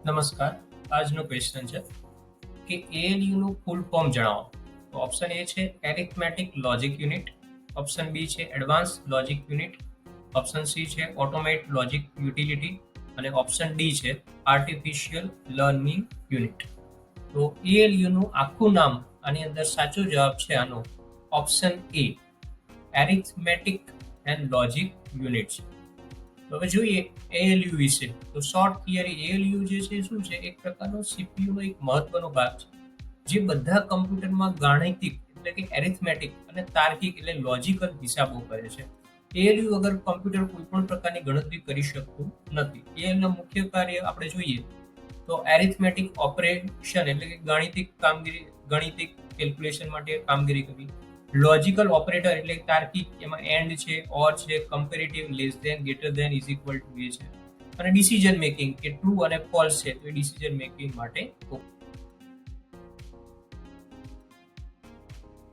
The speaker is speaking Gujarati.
નમસ્કાર. આજનો ક્વેશ્ચન છે કે ALU નું ફૂલ ફોર્મ જણાવો. તો ઓપ્શન એ છે arithmetic logic unit, option B છે advance logic unit, option C છે ઓટોમેટ લોજિક યુટિલિટી અને ઓપ્શન ડી છે આર્ટિફિશિયલ લર્નિંગ યુનિટ. તો ALU નું આખું નામ આની અંદર સાચો જવાબ છે આનો option A arithmetic and logic unit છે. તો હવે જોઈએ ALU વિશે. તો શોર્ટ થિયરી ALU જે છે શું છે, એક પ્રકારનો CPU નો એક મહત્વનો ભાગ છે જે બધા કમ્પ્યુટરમાં ગાણિતિક એટલે કે એરિથમેટિક અને તાર્કિક એટલે લોજિકલ હિસાબો કરે છે. ALU વગર કમ્પ્યુટર કોઈ પણ પ્રકારની ગણતરી કરી શકતું નથી. ALU નું મુખ્ય કાર્ય આપણે જોઈએ તો એરિથમેટિક ઓપરેશન એટલે કે ગણિતિક કેલ્ક્યુલેશન માટે કામગીરી કરવી, લોજિકલ ઓપરેટર એટલે તાર્કિક, એમાં એન્ડ છે, ઓર છે, comparative, less than, greater than, is equal to એ છે, અને ડિસિઝન મેકિંગ કે ટ્રુ અને ફોલ્સ છે તો એ ડિસિઝન મેકિંગ માટે